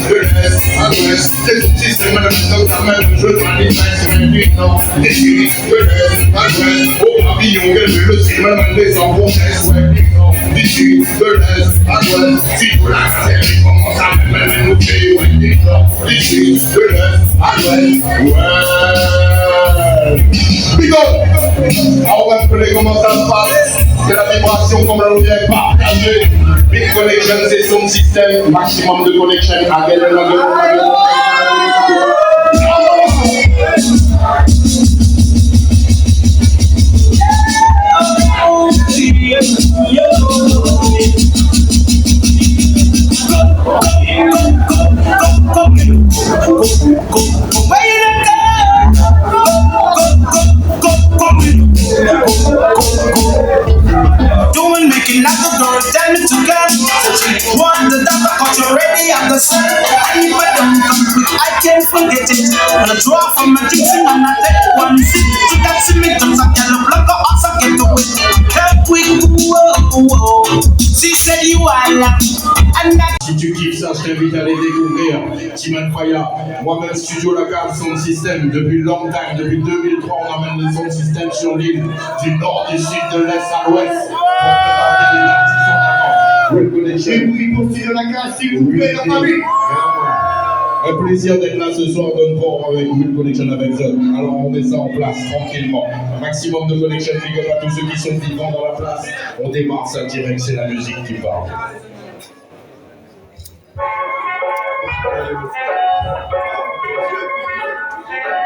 de l'Est à l'Ouest. C'est ton système, dans ta main, je dois les mains du Nord. Des chéris de l'Est à l'Ouest, au pavillon, quel jeu le ciel, même les enfants, d'ici de l'Est à l'Ouest. Si vous la cassez, il commence à même nous payer, ouais, des Nord. D'ici de l'Est à l'Ouest, ouais. Big up! On va rappeler comment ça se passe. C'est la vibration comme l'on vient partager. Big Connection, c'est son système. Maximum de connection. Doing making like a girl, tell me to get. Want the data, cause you already have the sun. I don't come quick, I can't forget it. When I draw from my dreams and I take one sip. To that symptoms, I can't look like a horse, I get away. Help quick, whoa. She said you are love. Si tu kiffes ça, je t'invite à les découvrir. Timan Faya, moi-même Studio La Cave, son système. Depuis long time, depuis 2003, on amène le son système sur l'île. Du nord, du sud, de l'est à l'ouest. Et oui, pour Studio La Cave, s'il vous plaît, dans ma vie. Un plaisir d'être là ce soir, Don Port avec Will Connection avec Zod. Alors on met ça en place tranquillement. Un maximum de connection, big up à tous ceux qui sont vivants dans la place. On démarre ça direct, c'est la musique qui parle.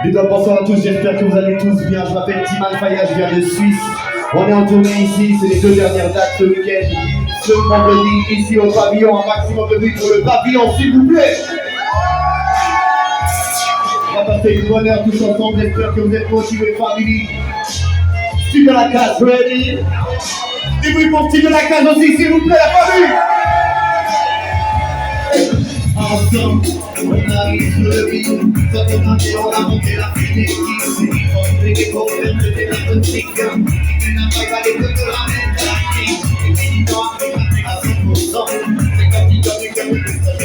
Big up, bonsoir à tous, j'espère que vous allez tous bien. Je m'appelle Timan Faya, je viens de Suisse. On est en tournée ici, c'est les 2 dernières dates ce week-end. Ce vendredi, ici au pavillon, un maximum de bruit pour le pavillon, s'il vous plaît. On va passer une bonne heure tous ensemble, j'espère que vous êtes motivés, family. Studio La Cave, ready? Du bruit pour Studio La Cave aussi, s'il vous plaît, la famille. Ensemble, on arrive sur le beat. Quand on a dit, on a monté la fille. On fait des problèmes, c'était la bonne trick. Tu n'as pas gardé que de la même tactique. Et puis, tu dois appliquer à 100%. C'est comme si tu avais gagné le stage.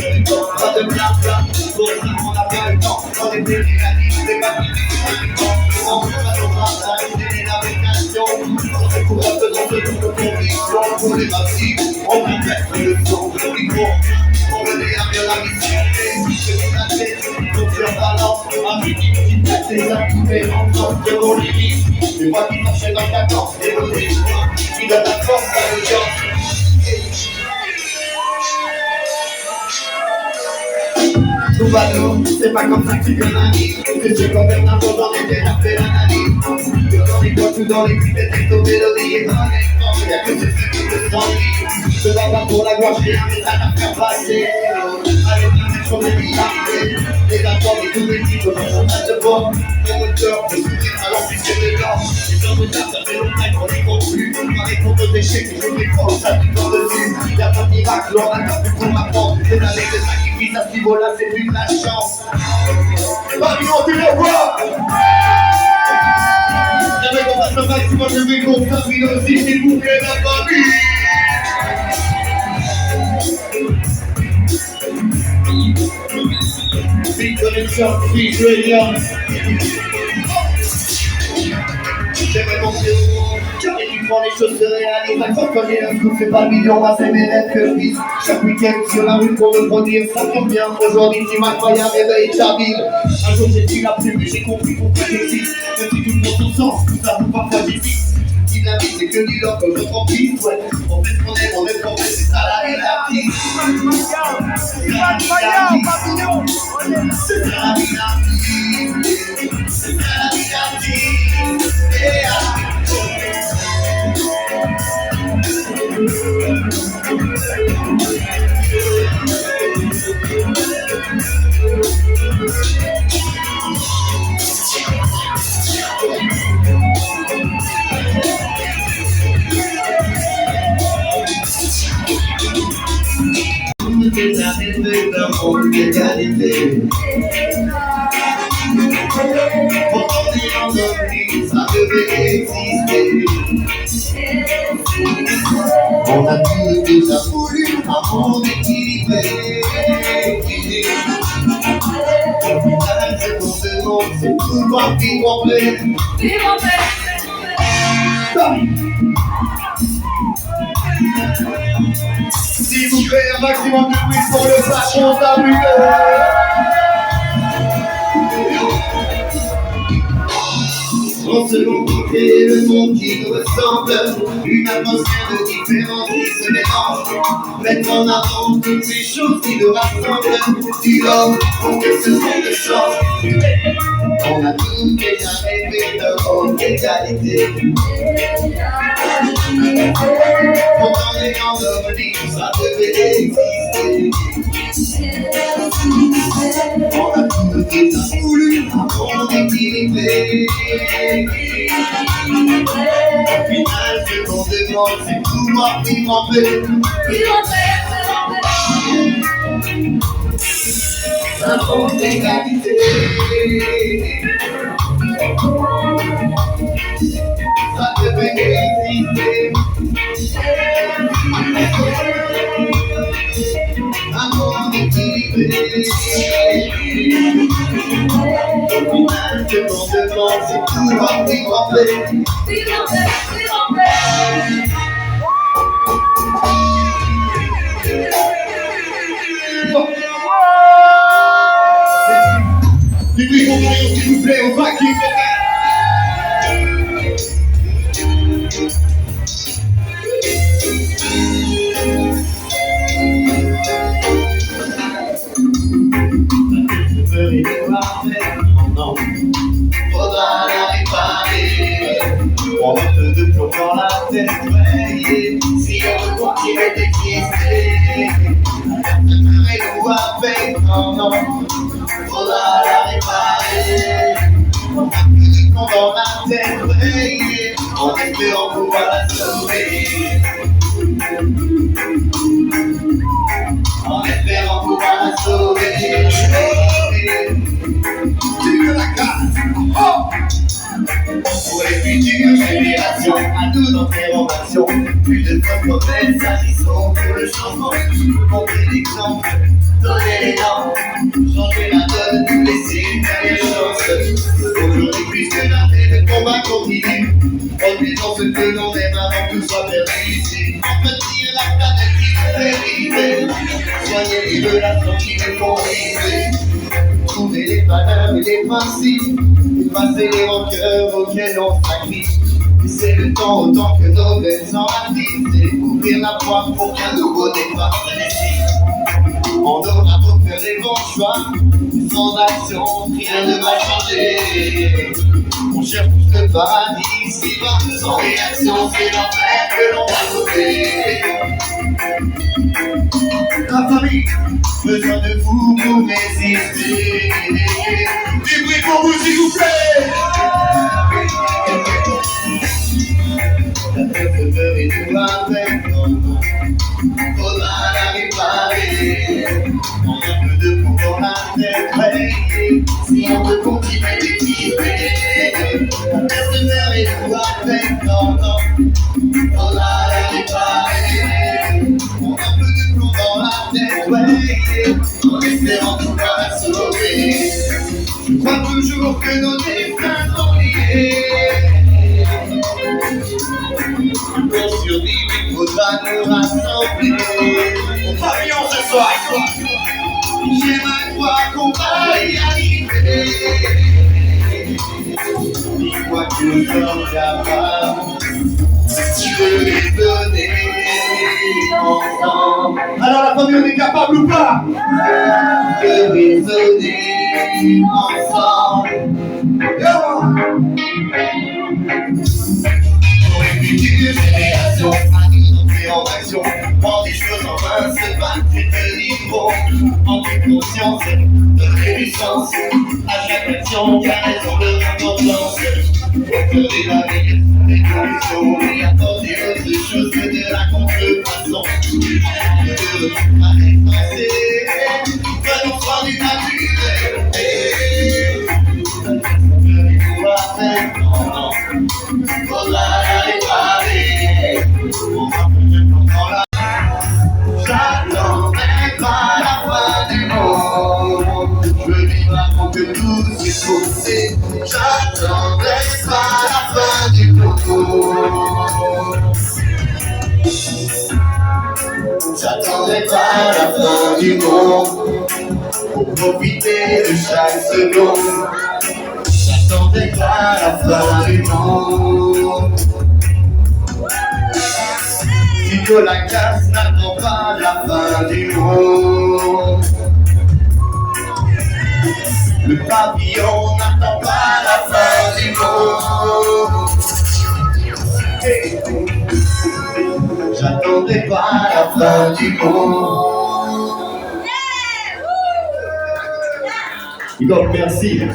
Pas de blabla, pour ça, on n'a pas le temps. On est des réalistes, c'est pas qui on va nous rassembler la vocation. On fait pour un peu dans ce tour de conviction. Pour les massifs, on va mettre le son de micro. On veut dire bien la mission, c'est la tête, donc sur balance, un petit qui tête, c'est ça qui fait entendre de vos limites. C'est moi qui marchais dans ta danse, et vos espoirs, qui donne la force à l'audience. Tout va nous, c'est pas comme ça que tu gagnes la vie. C'est ce qu'on fait n'importe dans les déjà fait l'analyse. Dans les voitures, dans les buts, des textes, mélodies et dans les forces, y'a que ce qui te s'ennuie. Je ne vais pas pour la gloire, j'ai un message à faire passer. Avec la même chose de l'identité. Les accords et tous les titres, on a de bord. Mon moteur, le sourire à l'ambition des gars. Les hommes de table, ça fait longtemps qu'on les conclut. Par les comptes d'échecs, je les prends, ça tout dans le dessus. Y'a pas de miracle, on a pas pu qu'on m'apprend. Des années de sacrifice à ce niveau-là, c'est plus de la chance. Pavillon, tu les vois? J'avais qu'on fasse le maximum de mes comptes, ça brille aussi, s'il vous plaît, la famille. Big Connection, Big Radio. J'aimerais monter au monde, et tu prends les choses se réalisent. À chaque fois j'ai un coup, c'est pas le million, c'est mes rêves que je vise. Chaque week-end sur la rue pour me produire, ça tombe bien. Aujourd'hui, tu m'as croyé à réveiller ta ville. Un jour j'ai dit la plume, j'ai compris pourquoi j'existe. Même si tout prend son sens, tout ça vous parfois j'hésite. La vie c'est que du love comme notre empire, ouais. On fait ce qu'on aime, on aime qu'on fait, c'est ça la réalité. C'est ça la vie, c'est ça la vie, c'est ça la On a tous déjà voulu un monde équilibré, qui C'est pour ce monde, c'est pouvoir vivre en paix. Vivre en paix. S'il vous plaît, un maximum de bruit pour le patron d'Ambuquerque. En second côté, le monde qui nous ressemble, une atmosphère de différence qui se mélange. Mettre en avant toutes ces choses qui nous rassemblent. Du l'homme pour que ce monde change. On a tous déjà rêvé de haute égalité. Pourtant les gens d'hommes libres, ça devait exister. On a tous déjà voulu un monde équilibré. Au final, ce qu'on demande, c'est pouvoir vivre en paix. Vivre en paix. Un monde d'égalité. Ça devait exister. Un monde équilibré. Au final, ce qu'on demande, c'est pouvoir vivre en paix. Vivre en paix. Vivre en paix. Du bruit pour Mario, s'il vous plaît, au backing. Non, faudra la réparer. On a peu de plomb dans la tête, ouais. Si on veut continuer d'exister, nous avec, non, faudra la réparer. On a peu de plomb dans la tête, ouais. En espérant pouvoir la sauver. En espérant pouvoir la sauver. La casse. Oh! Pour les futures générations, à nous d'entrer en action. Plus de bonnes mauvaises agissons pour le changement. Montrer l'exemple, donner les dents, changer la donne, nous laisser une dernière chance. Aujourd'hui, plus que jamais, le combat continue. Remettons ce que l'on aime avant que tout soit perdu ici. Entretenir la planète qui nous fait vivre. Soigner les relations qui nous font vivre. Trouver les valeurs et les principes, effacer les rancœurs auxquels on sacrifie. C'est le temps autant que nos veines s'enracinent, c'est ouvrir la voie pour qu'un nouveau départ se décide. On aura beau faire les bons choix, mais sans action, rien ne va changer. On cherche tous le paradis ici-bas, sans réaction, c'est l'enfer que l'on va trouver. La famille, besoin de vous pour résister. Du bruit pour vous, s'il vous plaît. La terre se meurt et nous avec. Faudra la réparer. On a peu de plomb dans la tête, ouais. Si on veut continuer d'équilibrer. La terre se meurt et nous avec. Faudra la réparer. On a peu de plomb dans la tête, ouais. En espérant pouvoir la sauver. Je crois toujours que nos destins sont liés. Pour survivre, il faudra nous rassembler. On pavillon ce soir. J'aime à croire qu'on va y arriver. Dis-moi que nous sommes capables de les donner ensemble. Alors la famille, on est capable ou pas de raisonner ensemble. Pour les futures générations, à nous d'entrer en action. Prendre les choses en main, se battre et tenir bon. En toute conscience, donner du sens à chaque action, car elles ont leur importance. Pour crever la vie, des conditions, et apporter autre chose que de la contrefaçon. De retour à l'expanser, venons soin du naturel. Faudra la réparer. On va plus dans la. J'attendrai pas la fin du monde. pas la fin du monde pour profiter de chaque seconde. J'attendais pas la fin du monde. Nicolas Casse n'attend pas la fin du monde. Le pavillon n'attend pas la fin du monde. Hey. J'attendais pas la fin du monde. Donc merci. Je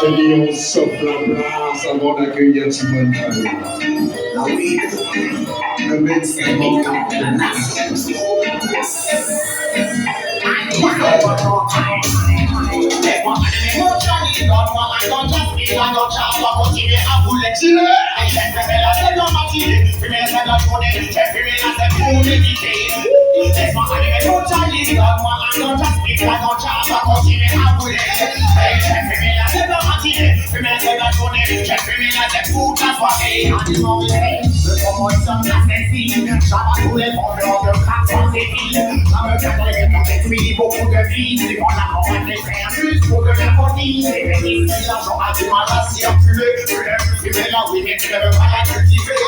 te dis, on souffle la place avant d'accueillir Timon Carré. Le médecin beaucoup de vie, c'est qu'on a encore des frères juste pour que l'harmonie, les bénéfices, l'argent a du mal à circuler. Tu l'aimes cultiver là, oui, mais tu ne veux pas la cultiver.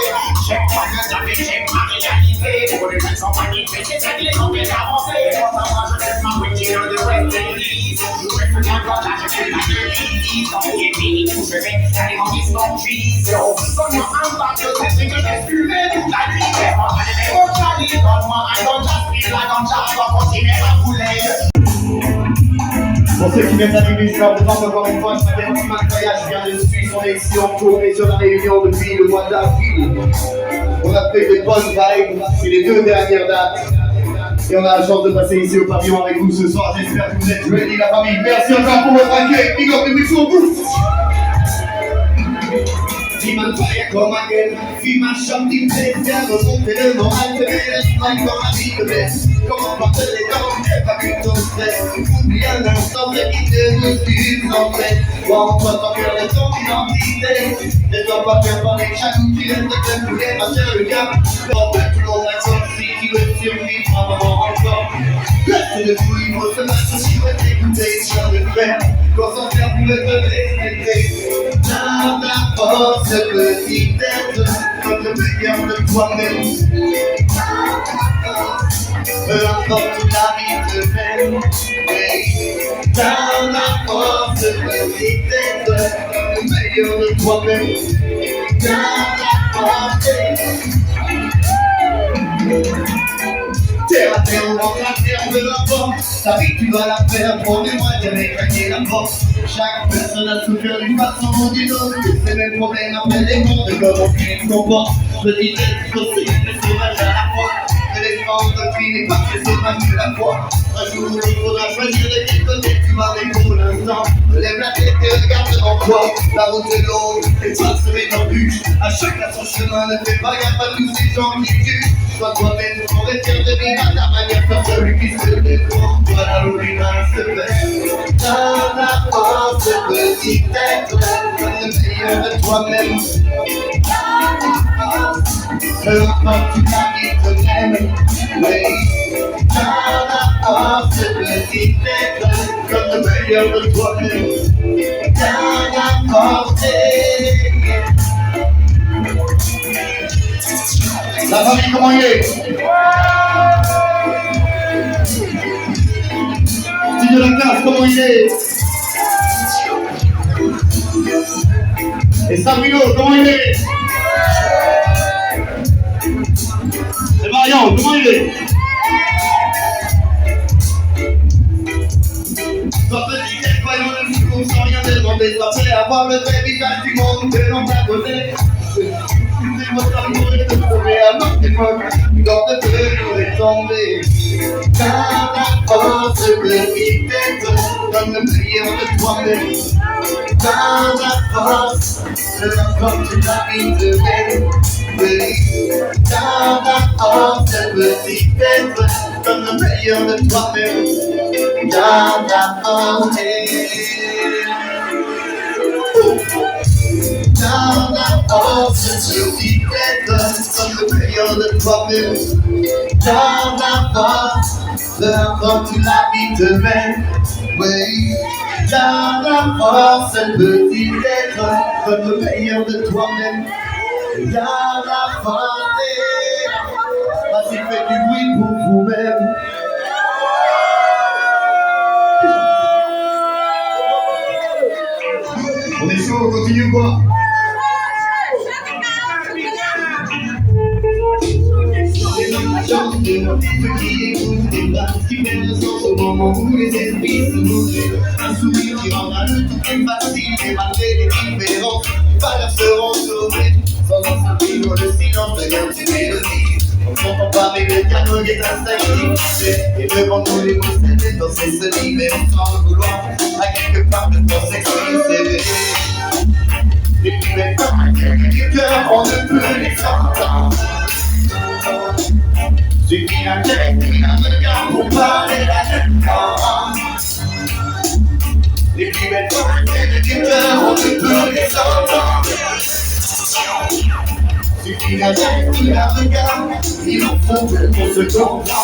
J'aime pas que jamais, j'aime ma réalité. Pour les gens qui sont magnifiques, c'est ça qui les empêche d'avancer. Quand moi, je fais ma wiki on the West Indies. Je fais tout un plan, là, je fais ma devise. Dans les pays où je vais, aller en distant vision. Donne-moi un bac de c'est que j'ai fumé toute la nuit. Fais-moi aller au Cali, donne-moi un ganja, la ganja, on va continuer à rouler. Pour ceux qui viennent d'arriver, je leur demande encore une fois, je m'appelle Romain Kaya, je viens de suivre son élection tournée sur la Réunion depuis le mois d'avril. On a fait des bonnes vibes, c'est les 2 dernières dates. Et on a la chance de passer ici au pavillon avec vous ce soir, j'espère que vous êtes ready la famille. Merci encore pour votre accueil, big up the mix au bout. Demon fire come again. Feel my shot in place. Viens remonter le moral. Te mets l'esprit dans la vie de baisse. Comment porter les dents, évacue ton stress. Oublie un instant de quitter le style sans tête. Vois-toi ton cœur de ton identité. Ne dois pas faire parler chaque coup qui reste de te couler. Ma chère le gars, porte tout le monde à sortir. Qui veut survivre un moment encore. Reste debout, il faut se mettre si vous écoutez. Chien de fer, concentre pour être respecté. Dans ta force, petit être, comme le meilleur de toi-même. Peu importe où la vie te mène, dans la force, petit être, comme le meilleur de toi-même. Dans la force. Terre à terre, on rentre la terre de la porte. Ta vie, tu vas la faire, promets-moi jamais craquer la porte. Chaque personne a souffert d'une façon ou d'une autre. C'est le même problème après les mondes, et comment tu les comportes. Petit être possible, mais sauvage à la fois. Que les formes de vie n'est pas très sauvage que la foi. Un jour, il faudra choisir de quel côté tu vas aller pour l'instant. Lève la tête et regarde devant toi. La route est longue, et pas se met en bûche. À chacun son chemin, ne fais pas gaffe à tous ces gens qui tuent. Sois toi-même, pour être fier de vivre à ta manière, comme celui qui se défend. Voilà où l'humain se fait. Dans la force, petit être, comme le meilleur de toi-même. Peu importe où la vie te mène, oui. Dans la force, petit être, comme le meilleur de toi-même. Dans la force. La famille, comment il est? Studio La Classe, comment il est? Et Sabrino, comment il est? Et Marion, comment il est? Sans petit quel voyons le discours sans rien demander. Sans faire avoir le vrai visage du monde que l'on t'a donné. Excusez-moi d'amour et de trouver à notre époque. Dans le feu, j'aurais tombé. Dans la force, petit être, comme le meilleur de toi-même. Dans la force, peu importe la vie de même. Dans la force, petit être, comme le meilleur de toi-même. Dans la force. petit être comme le meilleur de toi-même. Dans la force, peu importe où la vie te mène. Oui, dans la force, un petit être comme le meilleur de toi-même. Dans la force, vas-y, fais du bruit pour vous-même. On est chaud, on continue quoi? Chante de nos ceux qui écoutent des phrases qui perdent le sens au moment où les esprits se bougent. Un sourire qui rend à le tout plus facile et malgré les différences, les valeurs seront sauvées. Sans un sourire, le silence devient une mélodie. On ne s'entend pas mais le dialogue est instinctif. Et devant nous les mots s'émettent dans ces semis, mais on sans le vouloir, à quelque part de force s'exprimer. Les plus belles paroles du cœur, on ne peut les entendre. Suffit d'un geste, d'un regard pour parler la même langue. Les plus belles paroles du cœur, on ne peut les entendre. Suffit d'un geste, d'un regard, il en faut que l'on se comprenne.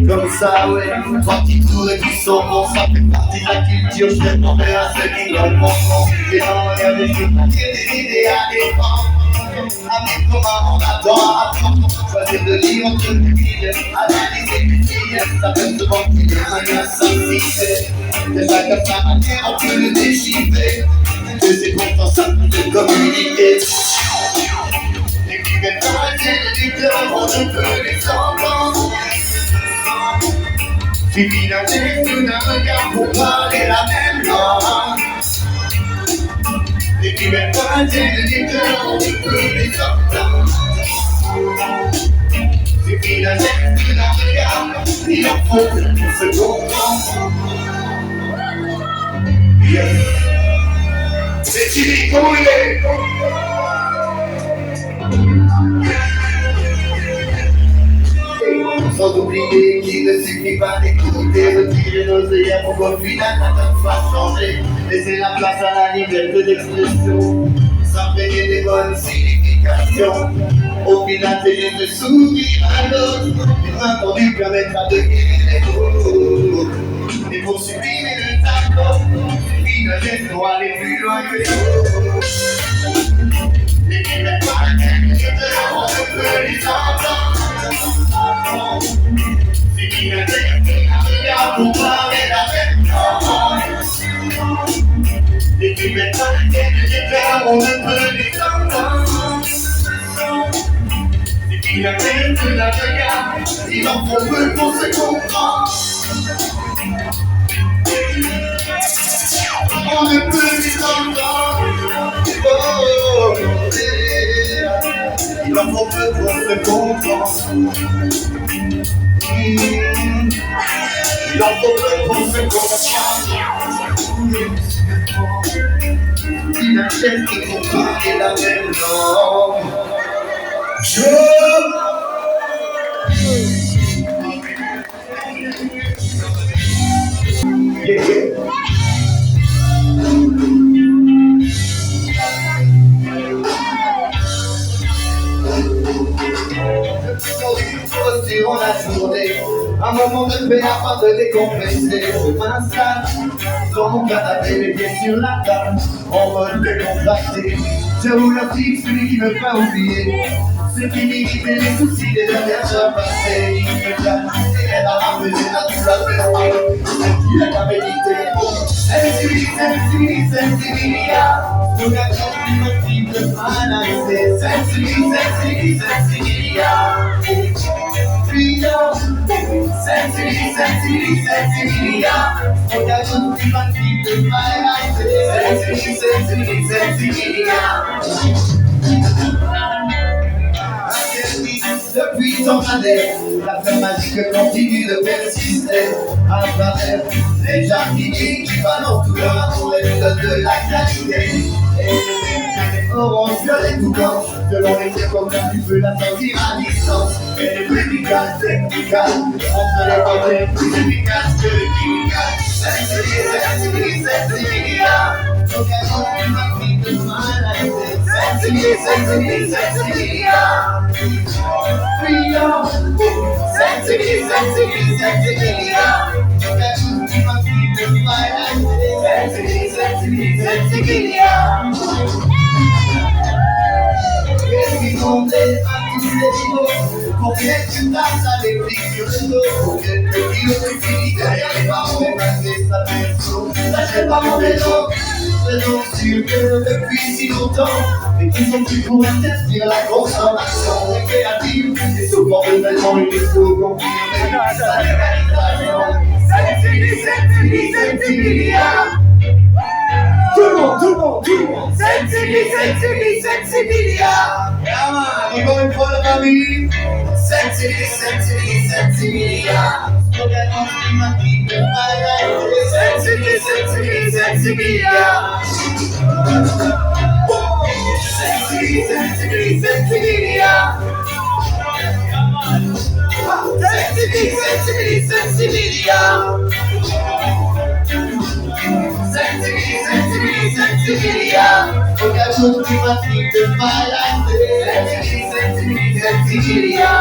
Comme ça, ouais, trois petits tours et puis son nom, ça fait partie de la culture. Je demanderai à ceux qui ont le bon nom. Et dans les rêves, je veux des idées à défendre. Amis comment on attend à apprendre. Choisir de lire entre les lignes, analyser les signes. Ça peut se manquer de manière sensible. C'est ça comme sa manière, on peut le déchiffrer. Que c'est pourtant simple de communiquer. Les plus belles paroles du cœur, on ne peut les entendre. Suffit d'un geste ou d'un regard pour parler la même langue. Les plus belles paroles du cœur, on ne peut les entendre. Suffit d'un geste ou d'un regard, il en faut que l'on se comprenne. Yes. C'est Jimmy, comment il est? Sans oublier qu'il ne suffit pas d'écouter, retirer nos œillères pour qu'au final la donne soit changée. Laisser la place à la liberté d'expression, s'imprégner des bonnes significations. Au final, c'est juste de sourire à l'autre. Les intendus permettra de guérir les mots. Et pour supprimer le tableau, suffit d'un geste pour aller plus loin que les mots. Les belles paroles du cœur, on ne peut les entendre. Suffit d'un geste, d'un regard pour parler la même langue. Les plus belles paroles du cœur, on ne peut les entendre. Suffit d'un geste, d'un regard, il en faut peu pour se comprendre. On ne peut les entendre. Oh, il en faut peu pour se comprendre. Il en faut peu pour se comprendre. Il achète qui comprend la même langue. Yeah. Durant la journée, un moment de paix afin de décompresser. Je m'installe sur mon canapé, les pieds sur la table, en mode décontracté. Je roule un fixe, celui qui me fait oublier ce qui m'irrite et les soucis des dernières heures passées. Il me calme, et elle a ramené la douleur, il a qu'à méditer. Sensibilia, Studiato prima di analisi. Sensibilia, Freedom, sensibilia, Studiato prima di analisi. Sensibilia. Depuis tant d'années, la flamme magique continue de persister à travers les jardiniers qui balancent tout leur amour et nous donnent de la qualité. Et orange, violet tout blanc. Selon les terres comme ça, tu peux la sentir à distance. Elle est plus efficace, technicale. Entre les côtés, plus efficace que le chimical. Sensiblia. Donc elle montre ma vie de maladie. Sensiblia. Brillant. Sensiblia. Donc elle montre ma vie de maladie. Sensiblia. Et puis tomber à tous les niveaux. Pour quelques tasses à l'épique sur le dos. Pour quelques kilos de fini derrière les barreaux. Et passer sa perso. Lâchez pas mon vélo. Faisons sur que depuis si longtemps. Et qui sont plus pour interdire la consommation. Les créatives. Et souvent tellement une expo confirmée. Sa légalisation. Sensiblia. Tout le monde. Sensiblia. Yeah, man, we're going for the family. Sensiblia. Look at us, we must keep it right. Sensiblia. Sensiblia. Look at us, we must keep it right. Sensiblia.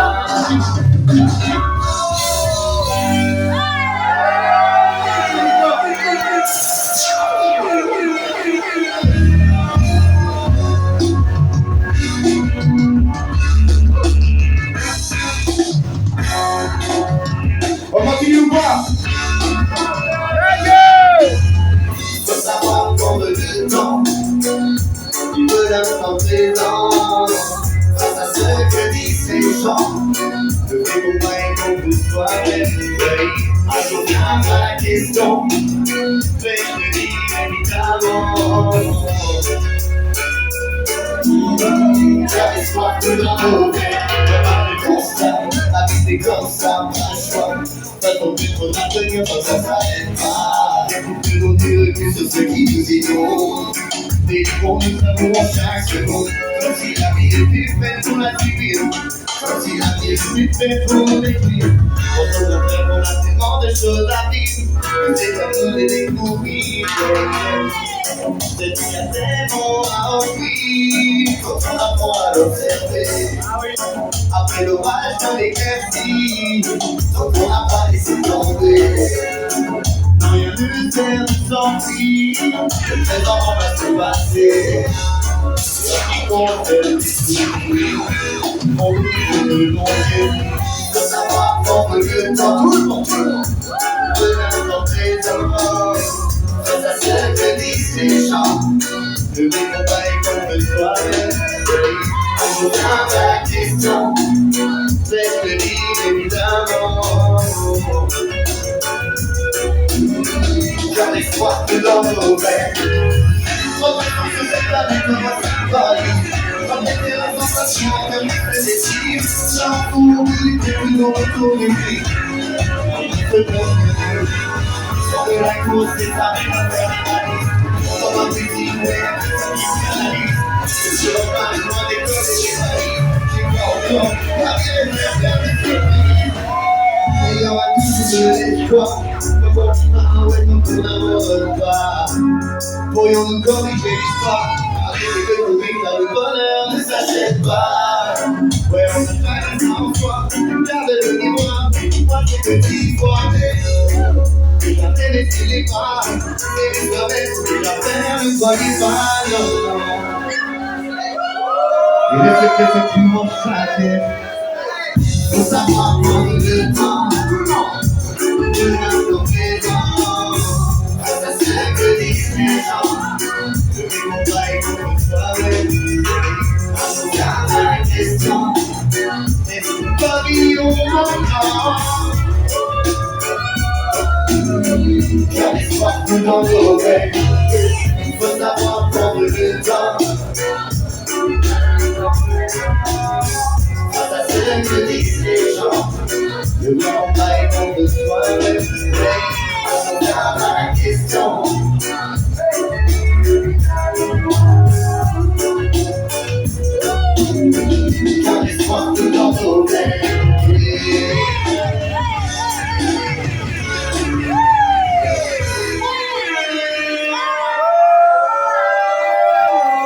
On continue ou pas? Faut savoir prendre le temps de l'instant présent. Face à ce que disent ces gens, ne fais pas comme toi-même. Alors viens à la question, fais-le dire évidemment. Car l'espoir que dans nos verres, prépare le constat. La vie c'est comme ça, pas le choix. Pas ton but pour la tenir, ça s'arrête pas. Pour te donner le plus sur ceux qui nous inondent. Des pour nous savons chaque seconde. Comme si la vie était faite pour la subir. Comme si la vie était faite pour nous détruire. Quand on fait, on a tellement de choses à vivre. C'est comme nous les découvrir. Cette vie a tellement à offrir. Quand on apprend à l'observer. Après l'orage dans l'éclaircie, donc on n'a pas laissé tomber. Non, rien ne sert de sortir. Le présent va se passer. Ce qui compte c'est le discours. On oublie le long Dieu. De savoir prendre le temps. Tout le monde. De l'instant présent. Face à ce que disent les gens. Ne vivons pas comme toi-même. On revient à la question. Faites-le dire évidemment. Car l'espoir que dans nos veines. Revenons sur cette planète, on va s'envoler. Comme était la sensation, comme les décisives. Sans pour lutter, nous retournons plus. Faisons mieux. Sans de la course, c'est ça, mais pas faire la liste. Comme un petit nouer, sur le pas, loin des codes et des valises. J'ai pas encore la vie de faire des surprises. Ayant à tous l'espoir, comme qui va ouais, donc on n'abandonne pas. Pourrions-nous corriger l'histoire? Arrêtez de trouver que le bonheur ne s'achète pas. Ouais, on se fait la sans foi, garde-le miroir, moi c'est petit foiré. Déjà t'es laissé les bras, et les soirées, déjà faire ne soyez pas non. Et respecter ce qui mange sa tête. Faut savoir prendre le temps de l'instant présent. Face à ce que disent les gens, ne vivons pas comme toi-même. On garde la question, est-ce que pavillon encore? Car l'espoir que dans nos veines, il faut savoir prendre le temps. Face à ce que disent les gens, ne vivons pas comme toi-même. On garde la question. laisse-moi tout dans ton rêve.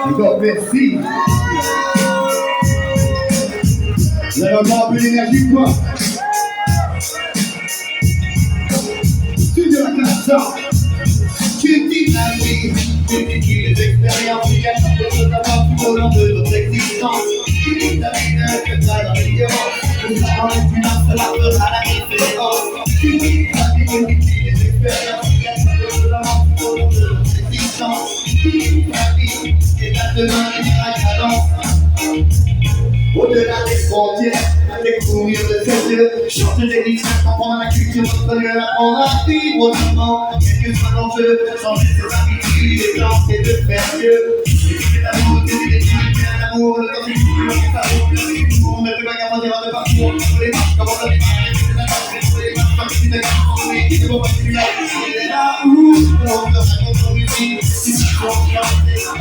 D'accord, merci. Vous avez encore un peu d'énergie ou quoi? Studio la classe. Tu dis la vie, tu dis les expériences, il y a tant de choses à voir tout au long de notre existence. Tu dis ta vie ne que ça dans les diamants, que ça dans les finances, cela fera la différence. Tu dis la vie, tu dis les expériences, il y a tant de choses à voir tout au long de notre existence. Tu dis la vie, et maintenant la cadence. Au-delà des frontières, à découvrir de ses yeux, chanter des lycées, comprendre la culture, reconnaître, apprendre à vivre autrement. Quelques soit l'enjeu, changer ses habitudes, et tenter de faire mieux. Éviter l'amour, décider d'imiter l'amour, le temps du coup, le temps du coup, on ne peut pas garantir de parcours. Les marches, comment ça les marches, les marches, les marches, comme si tu t'es construit, qui ne vont pas suivre la vie. Il est là où on te raconte ton musique, si tu comprends,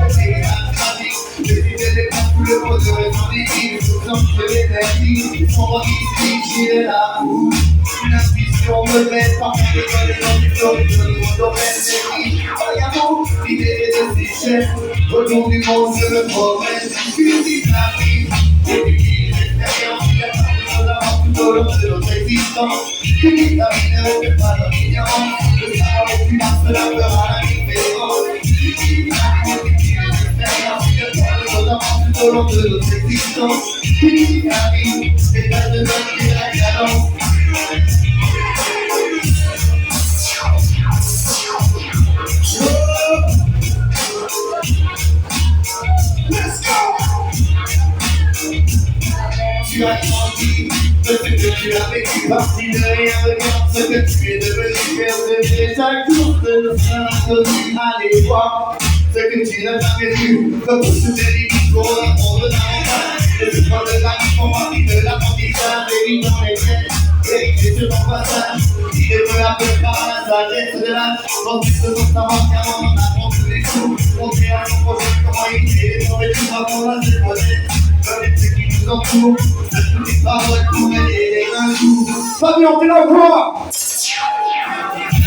c'est la tragique. Décider des pas tout le bonheur est en liquide. Que l'énergie, son mystique, il est là où l'intuition me met par les dans du flot, de nouveaux domaines d'équipe. Voyons, l'idée de ces chefs, autour du monde je me promène. Tu dis la vie, et puis l'expérience, il y a tant de choses à voir tout au long de notre existence. Tu dis la vie ne fait pas dans l'ignorance, le savoir est plus large, cela fera la différence. Tu dis la vie, et puis l'expérience, il y a tant de choses à voir tout au long de notre existence. La vie, c'est pas de notre la cadence. Let's go! Tu as grandi de ce que tu as vécu, parti de rien, regarde ce que tu es devenu, faire de chaque jour de nos seins inconnus. Allez voir ce que tu n'as jamais vu, comme toutes les limites pour répondre davantage. Les épreuves de la vie font partie de l'apprentissage, et vivre dans les têtes, vérité sur ton passage. Il est peu à peu par la sagesse de l'âge, quand tu te sens savoir qu'avant on apprend tous les coups. On crée un bon projet, comment éviter les mauvais coups avant la déposer. Comme les trucs qui nous entourent, c'est toutes les paroles pour m'aider les un jour. Fabien, t'es là ou quoi?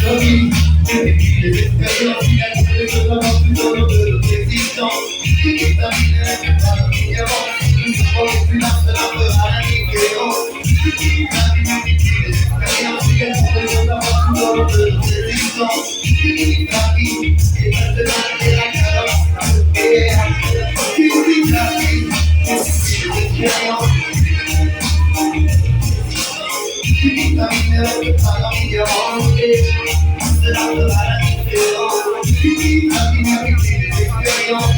Jolie, et puis les expériences, il y a toutes les choses à voir tout au long de notre existence. Et ta vie ne fait pas dans l'ignorance. On est plus large de la peur à la différence. La vie les expériences, il y a toutes les choses à voir tout au long de notre existence. La vie, et maintenant c'est la cadence. Et la vie, et les expériences. La vie ne fait pas dans l'ignorance. C'est la peur à la différence. La vie mérite les expériences.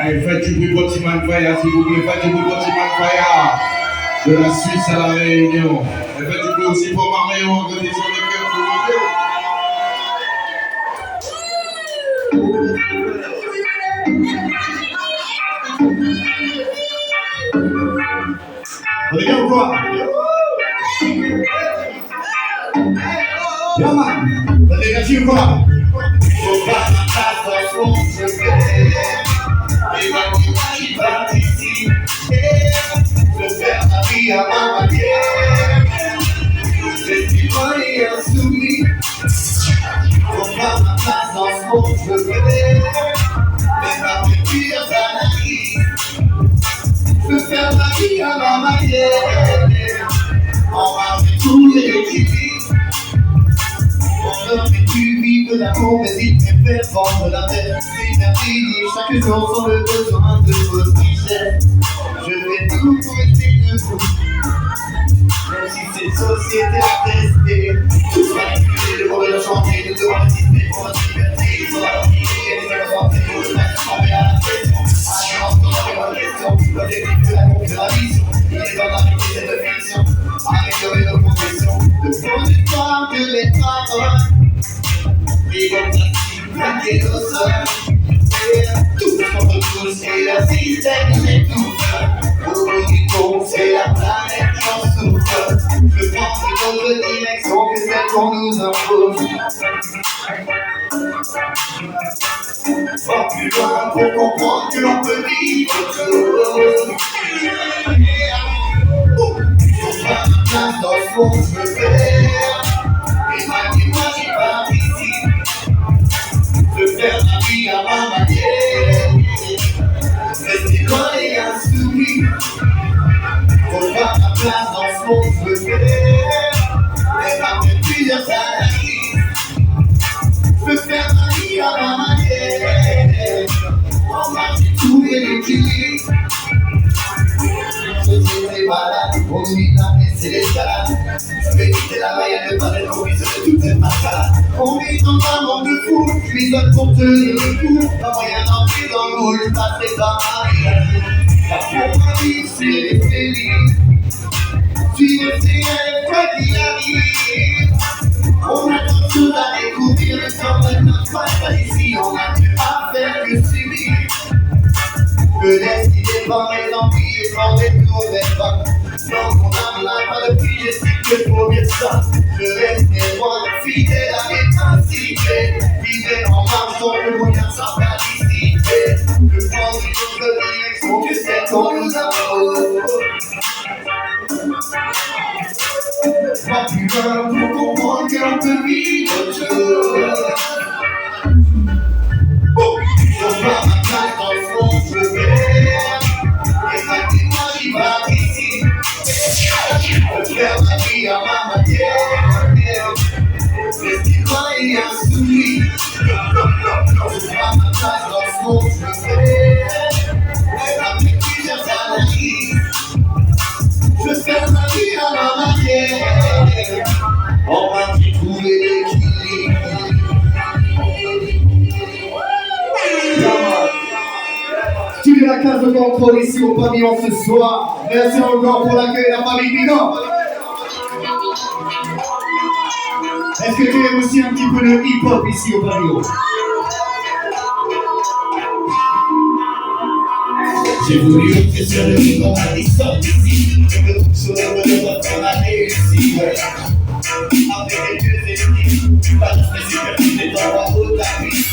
Allez, faites du bruit pour Timan Faya, s'il vous plaît, faites du bruit pour Timan Faya. De la Suisse à la Réunion. Et faites du bruit aussi pour Marion, organisation de cœur, s'il vous plaît. On est bien ou quoi? Bien man, t'as des gâchis ou quoi? Faut pas ma place dans son secret. Et ma vie qui participe. Je faire ma vie à ma manière. J'ai du moyen insoumis. Faut pas ma place dans son secret. Et ma vie qui analyse. Je faire ma vie à ma manière. On va faire tous les équilibres. On ne fait plus vivre l'amour, mais il préfère vendre la terre. C'est merveilleux, chaque jour sans le besoin de votre richesse. Je fais tout pour rester debout, même si cette société a testé. Je dois récupérer le rôle de chanter, de devoir résister pour la liberté. Il faudra leur dire, et les inventer pour le mettre en paix à la pression. Allez, on se pose la question, l'objectif de la concurrence, il est dans la vérité de fiction. Améliorer nos professions, de faux espoirs que les paroles. Et comme ça, tu plaquer au sol. Tous contre tous, et le système est tout seul. C'est la planète qui en souffre. Je prends une autre direction que celle qu'on nous impose. Va plus loin pour comprendre que l'on peut vivre autre Faut pas ma place dans ce monde, je veux faire. Et moi j'y pars ici. Je veux faire ma vie à ma manière. Rester loin et insoumis. Faut pas ma place dans ce monde, je veux faire. Et après plusieurs analyses, je veux faire ma vie à ma manière. En marche, trouver l'équilibre. Société malade, on vit la baisser les salades. Je vais quitter la maille et ne pas être convié de toute cette mascarade. On vit dans un monde de fou, je m'isole pour tenir le coup. Pas moyen d'entrer dans le moule, passer par ma pour ma vie, c'est les félix. Suivre ses rêves, quoi qu'il arrive. On a tant de choses à découvrir, le temps de notre pas ici. On a plus à faire que subir. Le destin dépend des envies et sans détour des pas. Donc on a pas de prix, je sais que faut dire ça. Je reste loin, fidèle à mes principes. Vivre en marche, donc le moyen de s'en participer. Je prends une autre direction que celle qu'on nous impose. Pas plus loin pour comprendre qu'on peut vivre autre chose. Faut pas ma place dans le fond, je veux faire. Et maintenant j'y vais ici. Je veux faire ma vie à ma manière. Rester loin et insoumis. Faut pas ma place dans le fond, je veux faire. Et après plusieurs analyses, je veux faire ma vie à ma manière. On va y trouver l'équilibre. Tu es la case de contrôle ici au pavillon ce soir. Merci encore pour l'accueil de la famille Bigot. Est-ce que tu aimes aussi un petit peu de hip-hop ici au pavillon? J'ai voulu entrer sur le rythme, on a des sortes ici. Je me trouve sur le bonheur qu'on a réussi. Avec quelques esprits, pas de stress supervisé dans la haute la vie.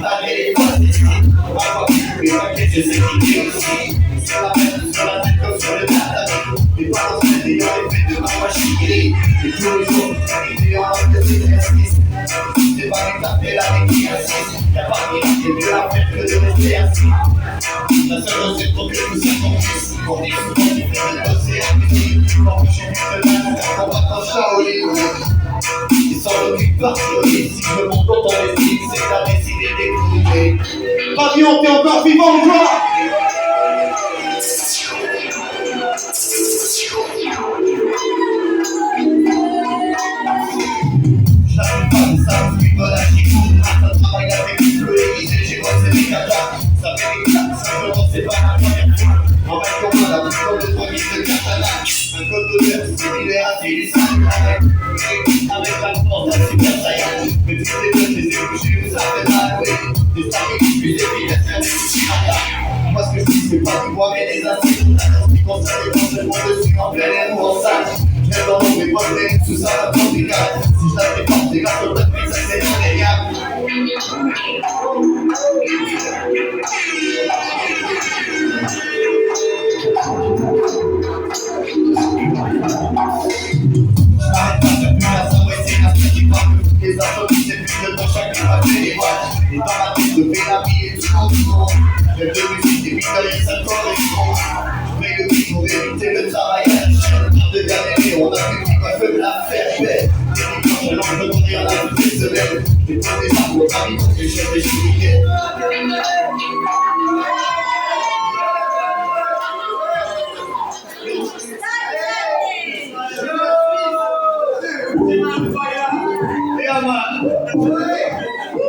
Malgré les fausses esprits, avoir mais t'inquiète, je sais qui est aussi. Sur la tête, sur la tête comme sur le tatami. Les parents sont ayant l'effet de ma machinerie. Et tous les jours, j'arrive en mode de l'exercice. C'est pas l'exemple avec qui insiste. Y'a pas de miracle mieux à faire que de rester assis. La seule recette pour que nous s'accomplisse. On dit souvent qu'il fait de bosser à midi. Pour que j'ai vu de la on va pas Shaolin. Ils s'en occupent par ici, je me montre dans les styles, c'est à décider d'écouter. Pavillon, t'es encore vivant ou quoi? J'arrive pas de ça, je suis pas là qui court. Ça travaille avec du bleu et j'ai bossé des catas. Ça fait des claques, simplement c'est pas la première fois. En fait, comme on a plus de 3000 de katana. Un code d'honneur, similaire à des salles avec la force, c'est super saillant. Mais tous les deux, les ébouchés, vous avez mal, oui. Des starés, puis des pilotes, des chimatas. Moi, ce que je dis, c'est pas du bois, mais des acides. La danse qui concerne les concepts dessus, en plein air ou en salle. Je viens dans l'ombre, mes problèmes, tout ça va prendre des gars. Si je la dépense, des gars, comme ça, c'est indéniable. J'arrête pas de plus la s'envoyer, la semaine qui parle. Les infos qui s'effondrent dans chaque papier des voiles. Et dans la tête, je fais la vie et tout le monde. J'aime de musique, des victoires et ça correspond. Je mets le prix pour éviter le travail à la chaîne. De galérer, on a vu qui peuvent la faire belle. Et quand je lance le monde, on a toutes les semaines. J'ai pas des arbres au paris pour que j'aime les chouïquets.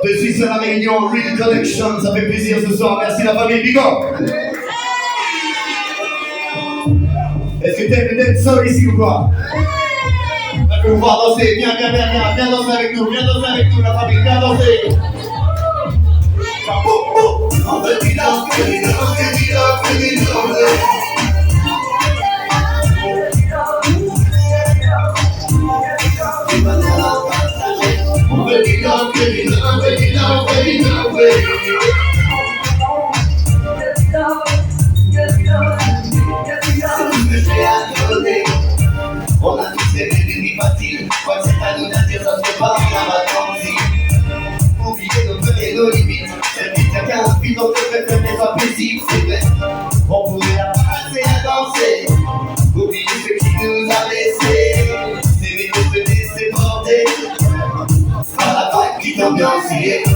Je suis sur la réunion Real Collection, ça fait plaisir ce soir, merci la famille Bigot. Est-ce que t'aimes le dancehall ici ou quoi? On peut vous voir danser, viens danser avec nous, la famille, viens danser. On veut du love, que du love, que du love, que du love. Du bonheur à partager. On veut du love, que du love, que du love, que du love. C'est tout ce que j'ai à donner. On a tous aimé des nuits faciles. Quoi que c'est à nous d'agir, ça se fait pas, on a vacances. Oublier nos peurs et nos limites. C'est vite qu'un rapide, on peut faire que les soit paisible, c'est vrai. On pouvait passer à danser. Oublier ce qui nous a laissés. C'est vite de se laisser porter par la vague qui t'ambiance.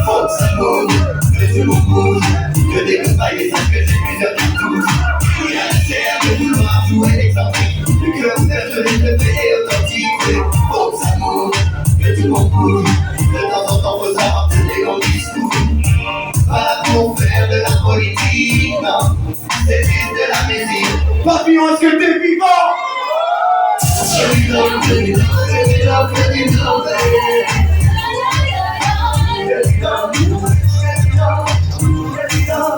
Faut que ça bouge, que tout le monde bouge. Que des goodbyes, les sacs que j'ai plusieurs qui touchent. Il y a la chair de vouloir jouer l'excentrique. Le cœur ouvert, je l'ai levé et authentique. Faut que ça bouge, que tout le monde bouge. De temps en temps, faut savoir tenir les longs discours. Pas là pour faire de la politique, non. C'est juste de la musique. Papillon, est-ce que t'es vivant? Que du love, que du love, que du love, que du love.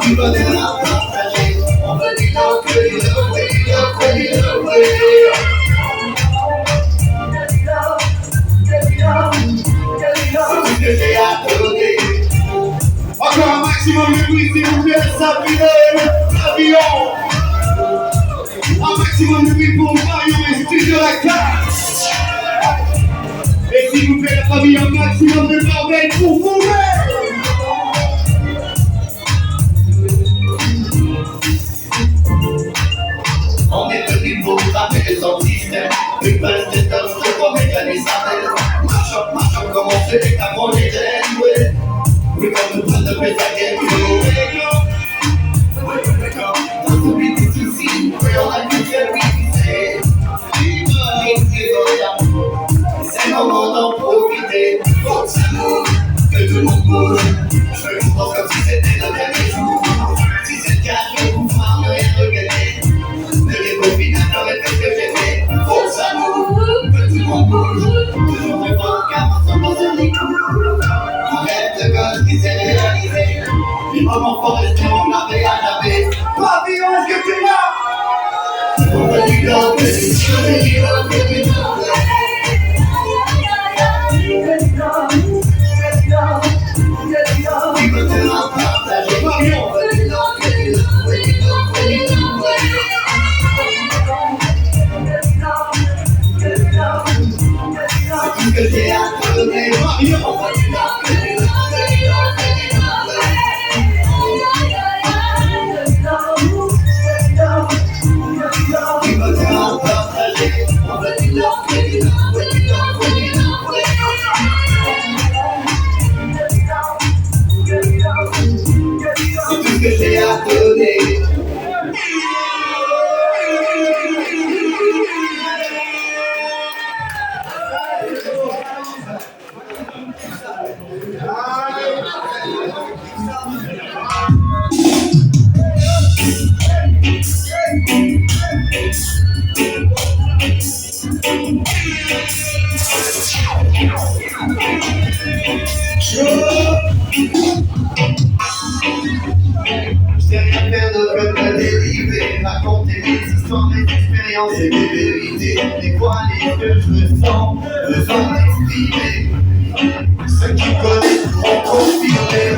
Du bonheur à partager. On veut du love, que du love, que du love, que du love. C'est tout ce que j'ai à donner. Encore un maximum de bruit, s'il vous plaît, ça Papillon. Un maximum de bruit pour Marion et Studio La Casse. Et s'il vous plaît, la famille, un maximum de bordel pour vous. On est venu pour rappeler son système. Une balle de danse pour mécaniser marche, comme on fait les cabrons, les jeunes, ouais. We got to put the best I can do. Don't to be to see, we all like to get we say. C'est le moment d'en profiter. Faut que ça bouge, que tout le monde bouge. Je veux qu'on pense comme si c'était le dernier jour. Si c'est le cas, je vais vous voir, ne rien regretter. Ne les profiter, n'aurait fait ce que j'ai fait. Faut que ça bouge, que tout le monde bouge. Toujours plus fort qu'avant, sans penser les coups. Arrête de gosse qui s'est réalisé. Les moments forestiers, on avait à laver. Papillon, est-ce que tu es là? On veut du love, que du love, que du love. Du bonheur à partager. On veut du love, que du love, que du love, que du love. C'est tout ce que j'ai à donner. On veut du love, que du love. C'est tout ce que j'ai à donner. Je sais rien faire d'autre que de dériver, raconter mes histoires, mes expériences et mes vérités. Dévoiler ce que je sens, besoin d'exprimer. Ceux qui connaissent pourront confirmer.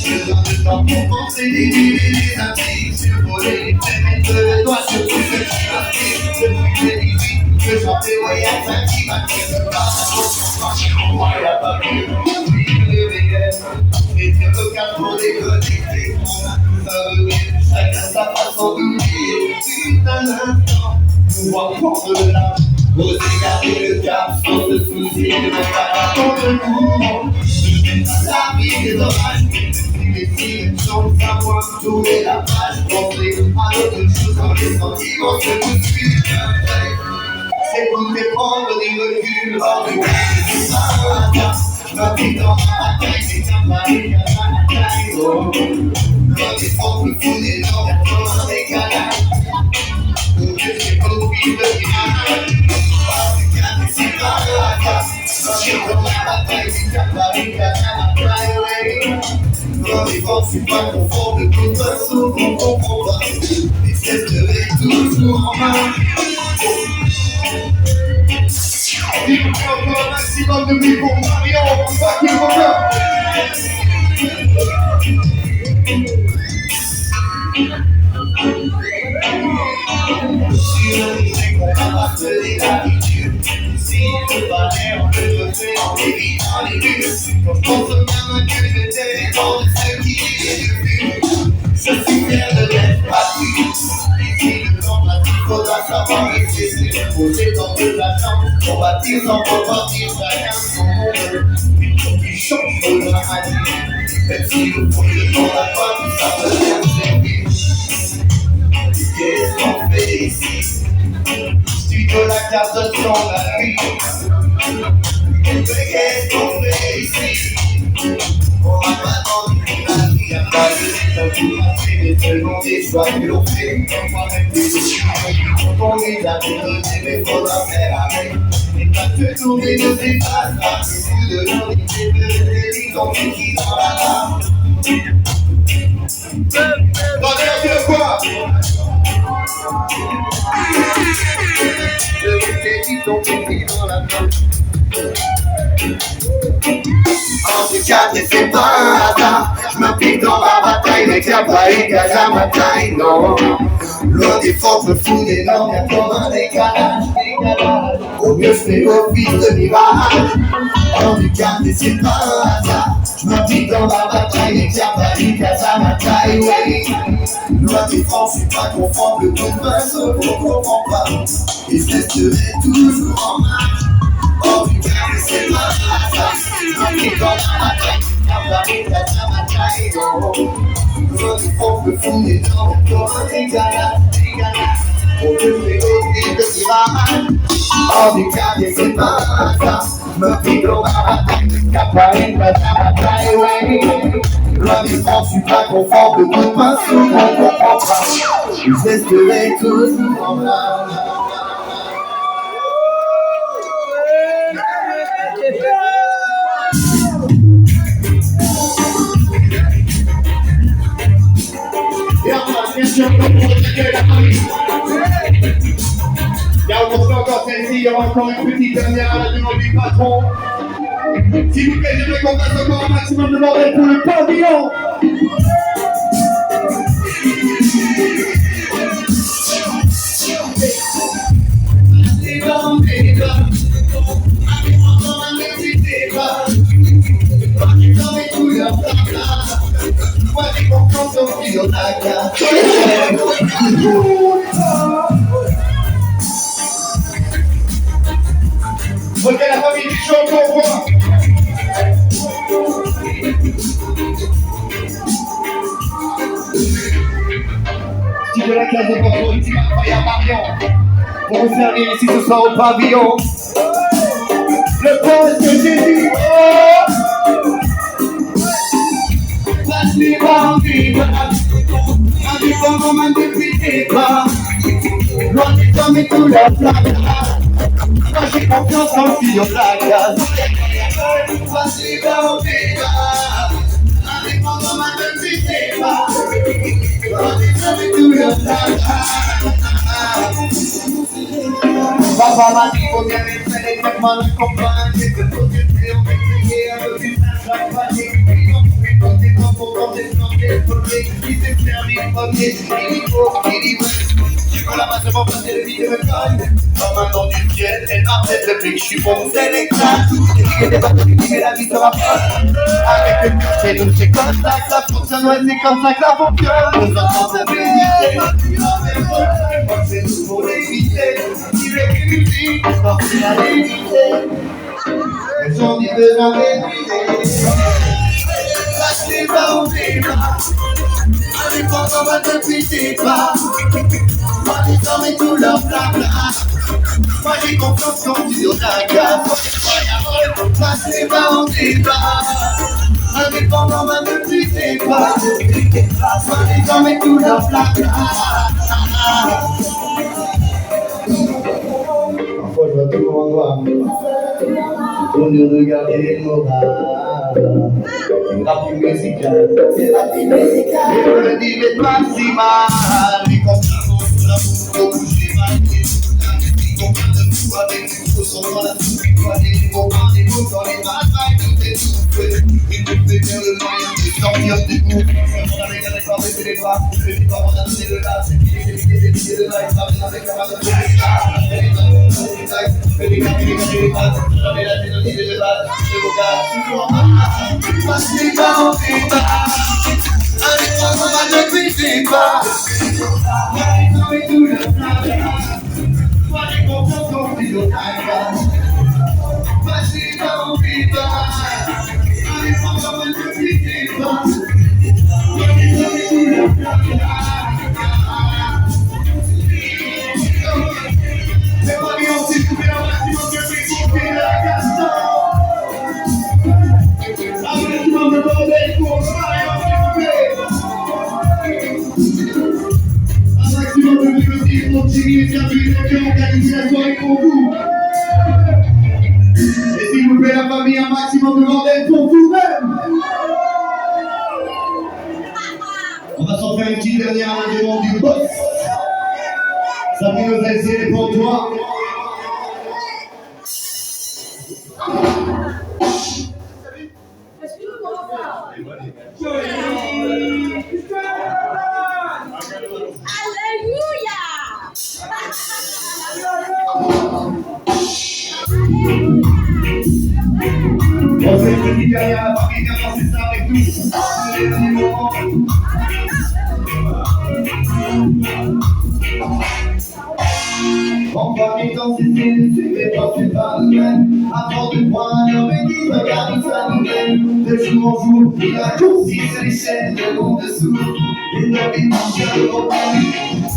Besoin de temps pour penser, dévier les intrigues, survoler les faits, mettre le doigt sur tout ce qui m'intrigue. Depuis les limites, que chanter voyage intimes, attirer par la notion, marcher en moi et la papille. Vivre les réels, et dire le cadre pour déconnecter. On a tous à venir, chacun sa façon d'oublier. C'est un instant, pouvoir prendre de l'âge. Oser garder le cap sans se soucier de notre attendre le courant. La vie des orages, les signes sans le savoir, tourner la page, penser à d'autres choses quand les sentiments se bousculent. C'est pour prendre des reculs, hors du monde. Ma vie dans ma bataille, c'est un mari à ma bataille. Quand les francs me font des gens, dans un décalage. Pour que j'ai pas oublié de dire. C'est pas la casse. Quand j'ai dans ma bataille, c'est un mari à ma bataille. Quand les vents sont pas conformes, le pinceau qu'on comprend pas. Les fesses de règle toujours en main. Il faut encore un maximum de bruit pour Marion, pas qu'il revient. Si on disait qu'on va marteler l'habitude, si le balai on peut le faire en évitant les buts. Quand je pense au gamin que j'étais dans de ceux qui est devenu, je suis fier de l'être battu. Ici le temps de la vie, faudra savoir rester, c'est poser dans de la chambre, pour bâtir sans repartir chacun son monde. Une chose qui change de la radio, même si le fond de temps n'a pas tout ça peut bien servir. Qu'est-ce qu'on fait ici? Studio la carte de son la vie. Qu'est-ce qu'on fait ici? On va pas dans la vie, y'a pas de tabou, mais seulement des choix que l'on fait. Moi-même des décisions, on est la mélodie, mais faudra faire avec. Et pas que tourner ne dépasse pas, c'est de l'origine de l'élite, on est qui dans la lame. Regardez le quoi? Je t'ai dit ton pied dans la main. En tout cas, c'est pas un hasard. Je m'implique dans la bataille, mais tiens pas égal à ma taille, non. Loin des forces, me fous des normes, y'a comme un décalage. Au mieux, je fais office de mirage. En tout cas, c'est pas un hasard. Je m'implique dans la bataille, mais tiens pas égal à ma taille, oui. Loin des forces, je suis pas conforme, le coup de main, sauf qu'on comprend pas. Et je resterai toujours en marche. Oh putain, c'est pas ça. Je m'implique dans la bataille, tiens pas égal à ma taille, non. Loin des forces, me fous des normes, comme un décalage. On peut faire office de mirage. Oh putain, c'est pas ça. Je m'implique dans la bataille, tiens pas égal à ma taille, ouais. Loin des forces, je suis pas conforme, le coup de main, sauf qu'on comprend pas. Je resterai toujours en marche. Et enfin, bien sûr, pour accueillir la famille. Et on se fait encore celle-ci, il y aura encore une petite dernière à la demande du patron. S'il vous plaît, j'aimerais qu'on fasse encore un maximum de bordel pour le pavillon. Moi j'ai confiance au fil de la carte. Ok, la famille du show qu'on voit. Si de la classe de Bordeaux, ici incroyable Marion. Pour vous servir ici ce soir au pavillon. Le poste que j'ai dit. Indépendant, même depuis tes pas. Loin des hommes et tout leur flamme. Moi j'ai confiance en le fil de la case. Vas-y, va au débat. Indépendant, même depuis tes pas. Loin des hommes et tout leur flamme. Papa m'a dit faut bien les faire, les traitements de compagne. Et que faut que tu on va essayer un peu plus chaque panier. Pour tenter de planter le premier, qui s'est servi le premier, j'ai pas la masse de mon passer le vide de me cogne. Comme un nom du ciel, elle m'appelle depuis que je suis bon, c'est l'éclat. J'ai crié des bateaux qui la vie sera folle. Avec le cœur chez nous, c'est comme ça que ça fonctionne, ouais, c'est comme ça que ça fonctionne. Nous entendons la vérité, moi c'est nous pour l'éviter. Il est que musique, porter à l'éviter. J'en ai besoin d'éviter. Passez pas au débat. Indépendant, va depuis tes pas. Moi, les hommes et tout leur blabla. Moi, j'ai confiance quand tu sur la case. Passez pas au débat. Indépendant, va depuis tes pas. Moi, les hommes et tout leur blabla. Parfois, je vois tout en noir. Au lieu de garder le moral. Rap musical, c'est rap musical. Et on le dit les maximales. Et comme ça, on la bouche, on bouge les mains. On parle de fou avec des faux sons dans la soupe. On voit des mots dans les mots, dans les batailles, tout est soufflé. Et tout fait bien le moyen de sortir des coups. On a regardé par les bras, les parents ont donné le là. C'est qui les décidés de là, ils parlent avec la main de Et s'il vous plaît, la famille, un maximum de bordel pour vous-même. On va s'en faire une petite dernière à la demande du boss. Sabine Ozel, c'est pour toi. On fait une petite dernière à la famille, viens danser ça avec nous. C'est les derniers moments. En premier temps, c'était pas plus pas nous-mêmes. Avant de prendre un homme et dit, regarde ça nous-mêmes. De jour en jour, il a coursi sur les chaînes, le monde dessous. Et la vie marche le repos.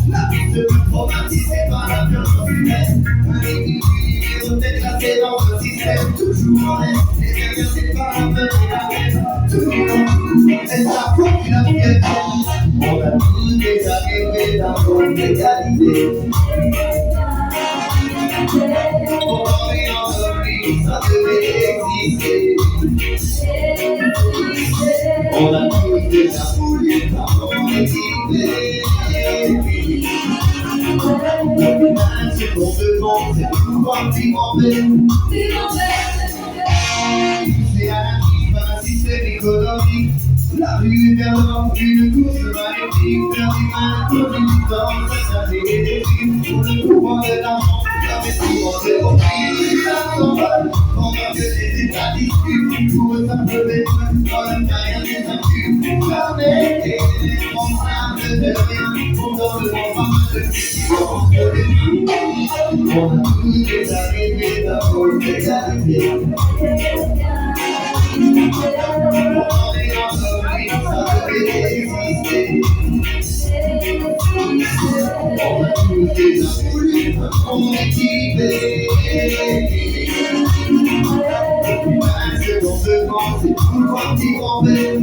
La vie se peut traumatiser par la violence humaine. Un équilibre déclassé dans le système, toujours en reste. Et derrière, c'est pas la peur et la haine. Toujours elle s'accroche la fierté. On a tous déjà rêvé d'un monde d'égalité. Pourtant les entreprises, ça devait exister. On a tous déjà voulu un monde équilibré. Le final, c'est qu'on demande, c'est de pouvoir vivre en paix. C'est anarchique par un système économique. La rue est vers l'homme, une course magnétique. Faire du mal, donner du temps, s'installer des défis. Pour le pouvoir de l'argent, l'investissement c'est au prix. La s'envole, pendant que les états discutent. Pour eux, ça peut être un problème, rien n'est inclus. Jamais été responsable de rien. Pendant le moment, de questions que les mains. On a tous déjà rêvé d'un monde d'égalité. Pendant les entreprises, ça devait exister. On a tous déjà voulu un monde équilibré. Le plus mal, ce qu'on demande, c'est de pouvoir vivre en paix.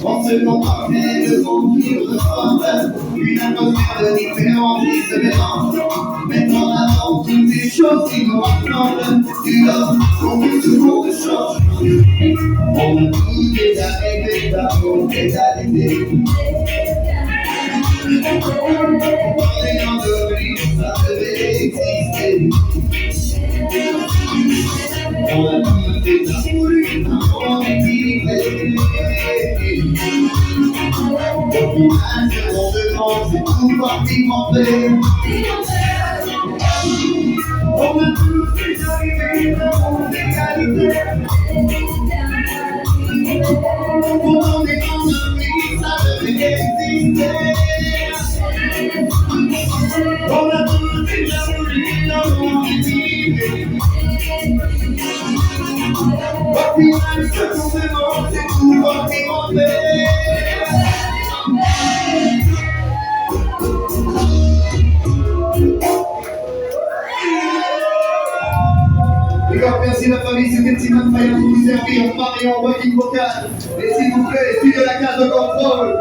En ce moment parfait, le monde vivre soi-même. Une atmosphère de différence qui se mélange. Mettre en avant toutes les choses qui nous rassemblent. Du l'homme, on veut tout le monde change. On a tous déjà rêvé d'un monde d'égalité. Dans les entreprises, ça devait exister. On a tous déjà voulu un monde équilibré. Au final, ce qu'on demande, c'est de pouvoir vivre en paix. On a tous déjà rêvé d'un monde d'égalité. Pendant les entreprises, ça devait exister. On a tous déjà voulu un monde équilibré. Au final, ce qu'on demande, c'est de pouvoir vivre en paix. Merci la famille, c'était Tim Fayon pour vous servir en mariant en backing vocal. Et s'il vous plaît, suivez la case de contrôle.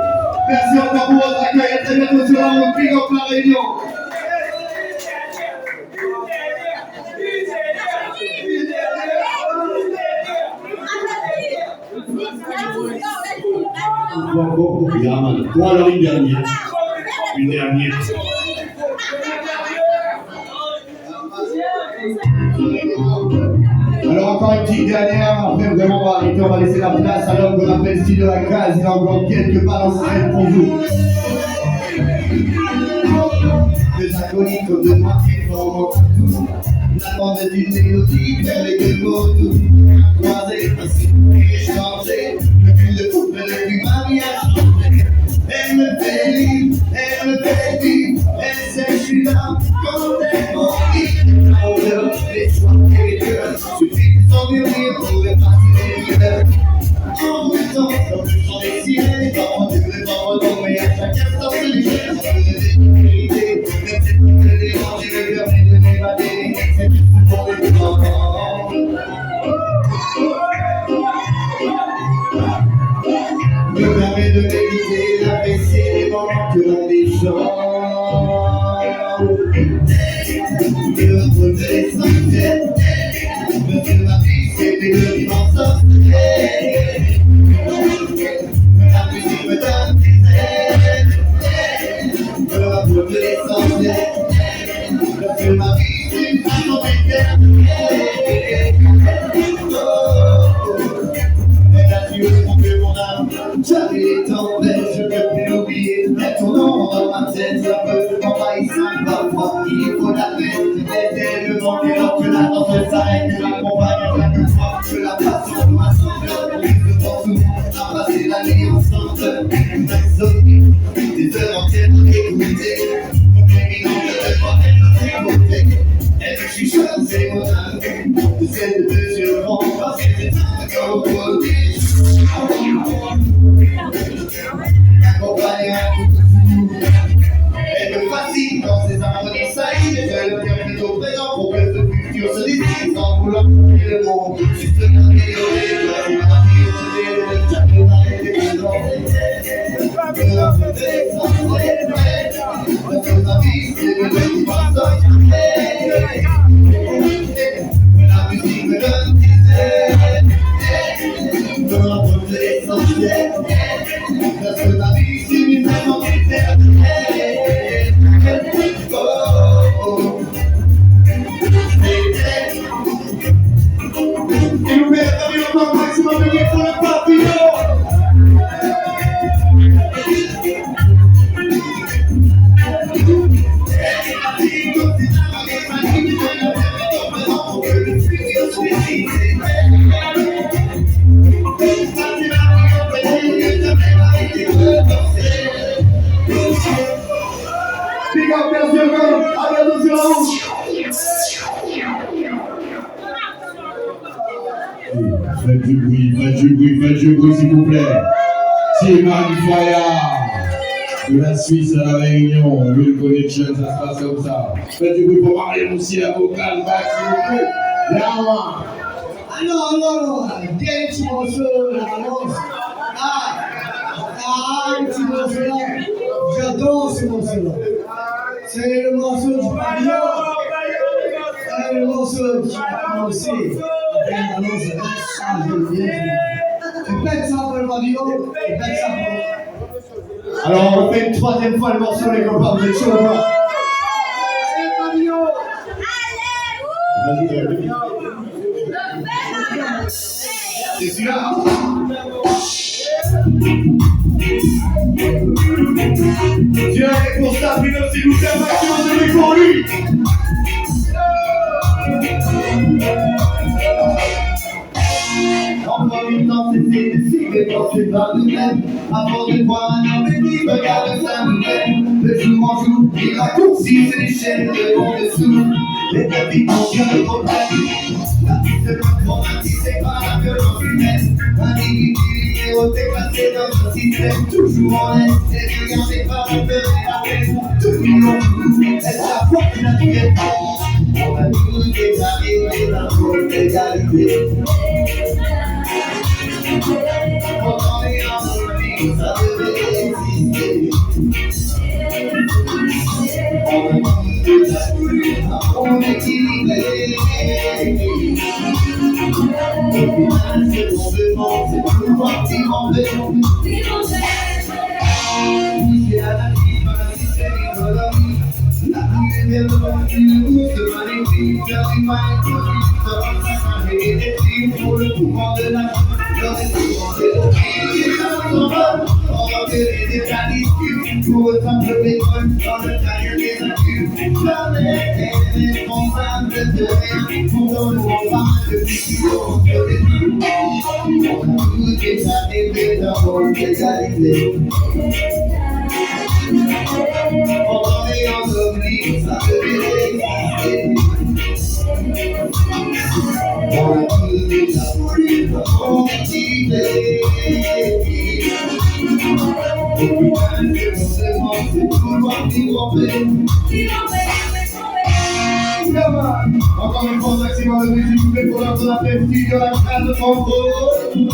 Merci encore pour votre accueil. À très bientôt sur la route. Big up la Réunion. Bon, alors une dernière. Une dernière. Alors encore une petite dernière, après vraiment on va arrêter, on va laisser la place à l'homme qu'on appelle style de la case, il a encore quelques balances pour vous. Deux acolytes comme deux marqués pour la bande d'une mélodie, faire les deux mots doux, croisés, échanger, le plus de couple, le plus mariage. Elle me fait vivre, elle me fait vivre, elle sait que je suis là quand elle m'envie. On veut les soirs et les cœurs, suffit de s'endurcir pour répartir les cœurs. En même temps, comme je chante des sirènes, quand on dit le temps retomber à chaque instant de l'hiver, je veux des vérités, même si je peux déranger le cœur et de m'évader, c'est juste pour les enfants. Me permet de méditer, d'apprécier les moments que l'on échange. De retrouver l'essentiel. Monsieur ma vie, c'est des deux dimensions. La musique me donne des ailes. De retrouver l'essentiel. Monsieur ma vie, c'est une façon j'avais les temps belles, je ne peux plus l'oublier. Mais ton nom dans ma tête, un peu envahissant parfois. Il faut la peine d'aider le monde et alors que la danse s'arrête. Et m'accompagne à chaque fois que la passion m'assemble. Plus de temps souvent à passer la nuit ensemble. Des heures entières à écouter. Comme les minants de devoir être beauté. Elle me chuchote, c'est mon âme. De celle de je prends parce que c'est un cœur au côté. Elle me fascine dans ses harmonies saillies. Je le tiens plutôt présent pour que ce futur se décide sans vouloir couper le monde. Juste regarder au départ, il m'a dit au délai, jamais m'arrêter présent. Que la fête est sans frais, parce que ma vie c'est le même qui passe. La musique me donne des ailes. Me rapporte l'essentiel. Parce que ma vie c'est une vraiment éternelle. Oh, oh. Et nous mettons encore un maximum de vie pour le papillon. Big up, merci encore. À bientôt sur la route. Faites du bruit, s'il vous plaît. Team Fire de la Suisse à la Réunion, Will Connection, ça se passe comme ça. Faites du bruit pour Mariam aussi, la vocale, back, s'il vous plaît. Yama. Ah non, quel petit morceau, la balance. Un petit morceau là. J'adore ce morceau-là. C'est le morceau du pavillon. C'est le morceau qui a commencé. Répète ça pour le pavillon. Répète ça pour. Alors on refait une troisième fois le morceau les copains, vous êtes chaud ou pas? Allez pavillon. C'est celui-là. Tiens, et pour ça, Pino, s'il vous plaît, maximum de bruit pour lui. En premier temps, c'était de cirer quand c'est pas nous-mêmes. Avant de voir un homme qui regarde sa nouvelle. De jour en jour, il raccourcit l'échelle de long dessous. Les deux vies qu'on vient de problème. La vie de l'autre traumatisée par la violence humaine. Un individu déclassé dans un système toujours en laisse. Et regardé par un peu et la raison. Tout le monde, est-ce la foi qui l'a tué? On a tous déjà aimé l'amour d'égalité. Pourtant les harmonies, ça devait exister. On a tous déjà voulu l'amour équilibré. Au final, c'est bon devant, c'est tout moi qui m'en vais. C'est à la vie, c'est l'économie. La vie est bien devant, tu nous se magnifique. Faire du mal, ça va s'accaber des films pour le pouvoir de la vie. Dans les tours, c'est au fil des temps, on va faire des planifiques. Pour le temps de l'école, dans le taille des accues. Jamais est responsable de rien. Pour dans le monde, depuis qu'il y a entre les deux. On a tous déjà aimé d'avoir l'égalité. Pendant les entreprises, ça devait exister. On a tous déjà voulu l'amour équilibré. Au final, c'est bon seulement, c'est tout le monde qui m'en fait. Encore une fois, maximum de musique, vous faites pour la fête qui de la crème de contrôle.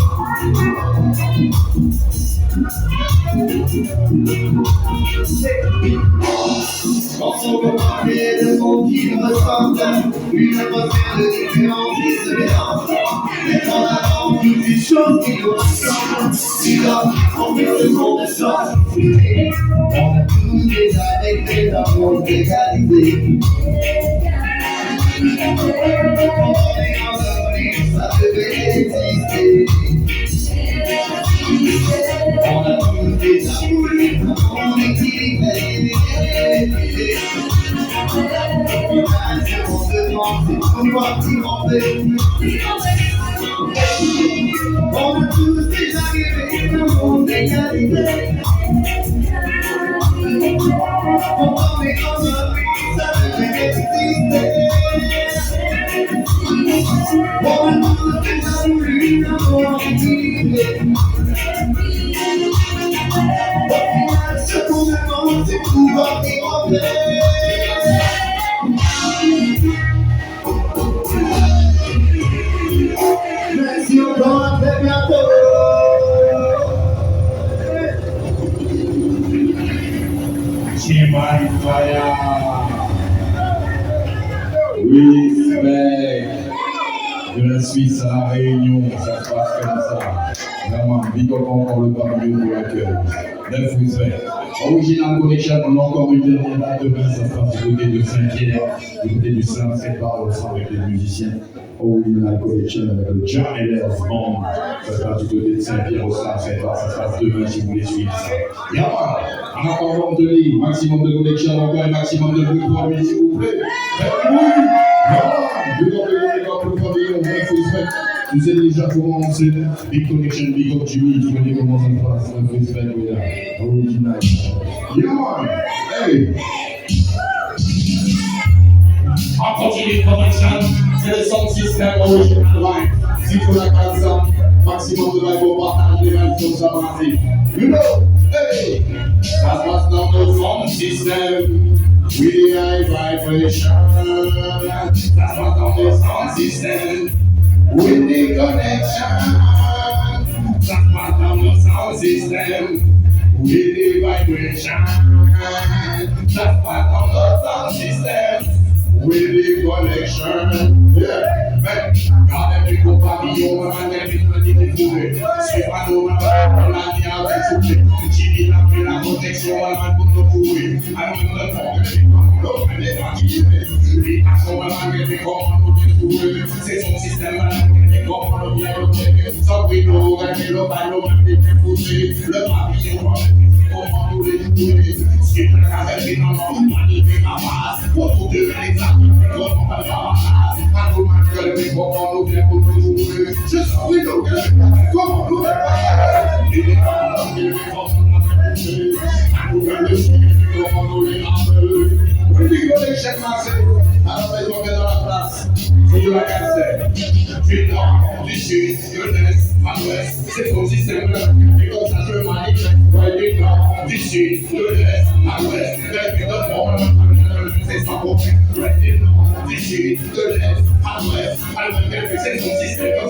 Quand on veut parler de mots qui nous ressemblent, lui ne peut faire de différence qui se mélange. Mais en avant toutes les choses qui nous ressemblent, si l'homme on met le monde change. On a tous déjà réglé l'amour d'égalité. Pendant les entreprises, ça devait exister. On a tous déjà voulu l'amour équilibré. Au final, c'est bon devant, c'est tout moi qui m'en vais. On a tous déjà rêvé l'amour d'égalité. Pendant les entreprises, ça devait exister. On a tous déjà voulu l'amour équilibré. Au final, ce qu'on demande, c'est pouvoir y rentrer. Merci encore, à très bientôt. Chiman Fire. Respect de la Suisse à la Réunion, ça se passe comme ça. Vraiment, big up encore le pavillon pour l'accueil. Neuf respect. Original Connection, on a encore une dernière date demain, ça se passe du côté de Saint-Pierre, du côté du Saint-Pierre, avec les musiciens. Original Connection avec le John Ehlers Band. Ça se passe du côté de Saint-Pierre au Saint-Pierre, ça se passe demain si vous voulez suivre ça. Y'a pas, en attendant de lire, maximum de connexion, encore un maximum de bruit pour lui, s'il vous plaît. Faites du bruit! Tu sais déjà comment on sait, Big Connection, Big Up Jimmy, tu connais comment ça se passe, un respect, original. Yeah man, hey! On continue de connection, c'est le sound system original live. Si tu la casses ça, maximum de live au partage, les mêmes choses ça va. You know, hey! Ça se passe dans le sound system. With the high vibration, that's what on the sound system. With the connection, that's what on the sound system. With the vibration, that's what on the sound system. With the connection, yeah. Quand même du coup pavillon, on a des petits découvertes. C'est pas nous, on a dit avec souffle. Jimmy a fait la protection, on a tout retrouvé. Alors on a les actions, on a des comment nous détrouver. C'est son système, on a des comment nous bien retrouver. Sans prix, nous, on a des locales, on a des défoutés. Le pavillon, on a des comment nous détrouver. Ce qui est très avec dans notre humanité, la base. Pour tout de les actions, comment on va faire la base. À tout le monde, comment nous bien pour nous jouer. Je suis oui, donc, comment nous faire. Il est pas là, il est pas là. À nous faire le chien, comment nous les ramener. Oui, Big Connection, alors, ils vont mettre dans la place. C'est de la cancer. Du nord, du sud, de l'est, à l'ouest. C'est ton système là. Et comme ça, je manipule. Ouais, du nord, du sud, de l'est, à l'ouest. Et puis, de c'est pas pour d'ici, de l'Est, à l'Ouest, à l'Ouest, c'est son système.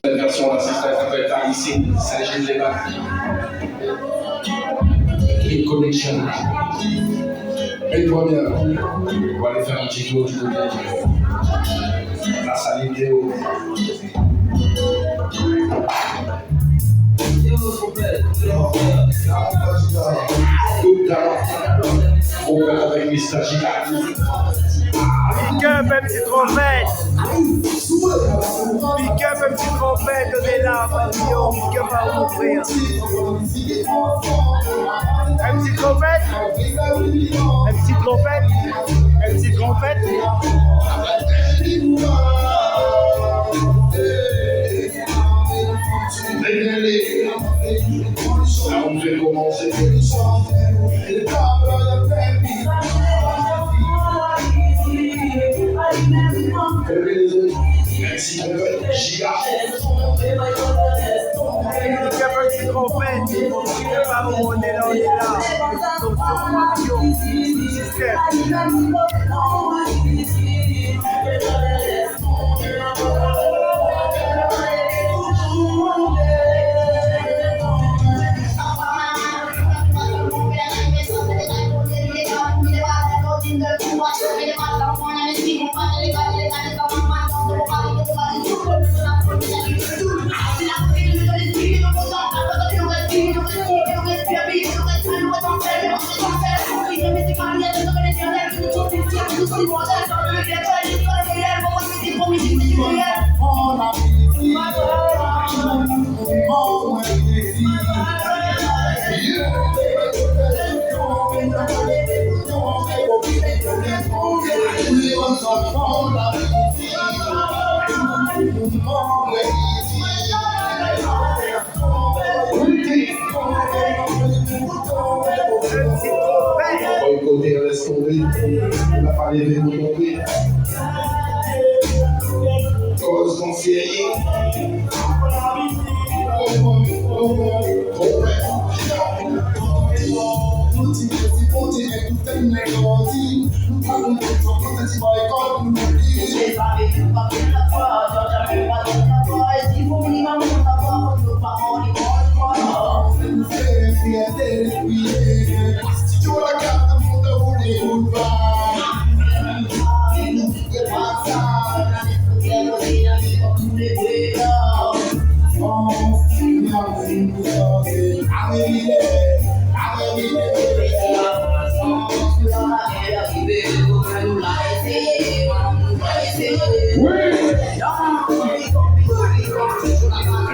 La version assistante s'appelle Ici, Saint-Gilles-les-Bains. Une connexion. Mets-toi bien. On va aller faire un petit tour du côté de la salle vidéo. On va avec Mr. Giga. Big up, MC Trompette. Big up, MC Trompette, on est là, pavillon. Big up à vous, frère. MC Trompette. MC Trompette. MC Trompette. Là, on fait commencer. Merci, Giga. Big up, MC Trompette. Big up à vous, on est là, on est là. Donc, sur pavillon. Système. Côté, laisse tomber, on n'a pas levé pour tomber. Cause conseiller.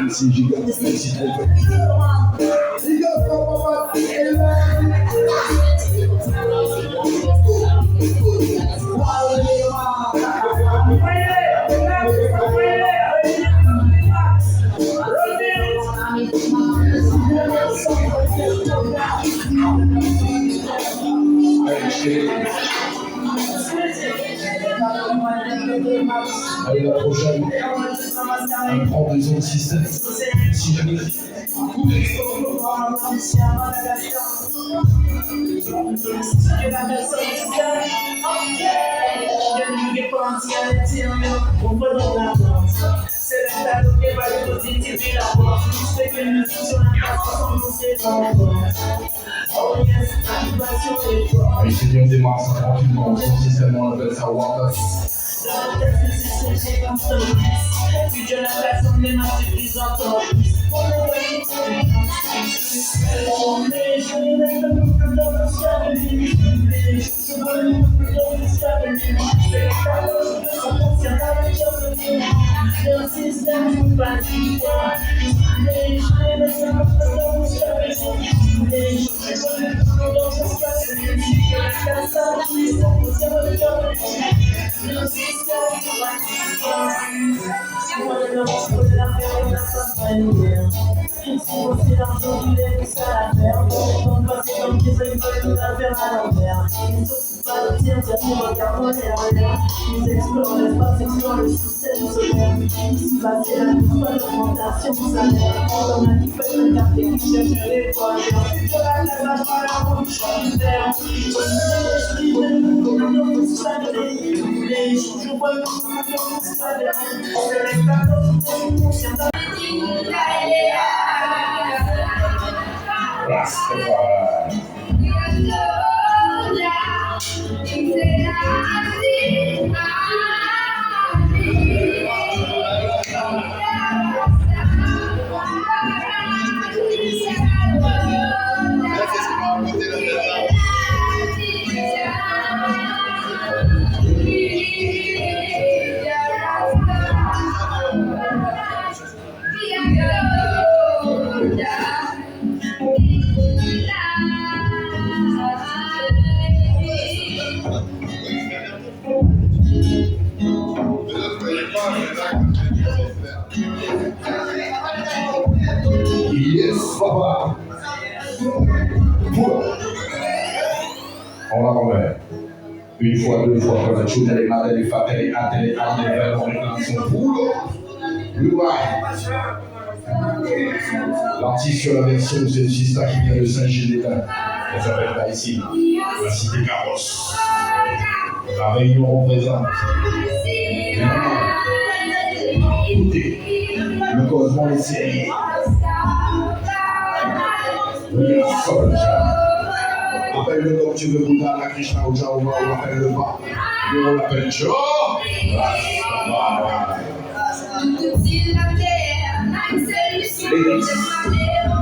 Merci Giga, merci Trompette. Allez, la prochaine, on prend des autres systèmes. Si jamais. Allez, c'est bien, on démarre ça tranquillement. Son système, on appelle ça Waka. Ils explorent l'espace, explorent le système. passer la course par l'augmentation salaire. On a qui fait le quartier qui cherche les poils. Pour la classe à part la route, je Yes, papa. On va remettre. Une fois, deux fois, quand la chose est là, elle est faite, elle est attendue, elle est son boulot. L'artiste sur la version, c'est le Sista qui vient de Saint-Gilles-d'État. Elle s'appelle là ici, la cité Carrosse. La Réunion représente. Écoutez, le cosmos est sérieux. Oui, Soldier. Appelle-le comme tu veux, Bouddha, la Krishna, ou Jawa, ou appelle-le pas. Nous, on l'appelle Joe. Ladies.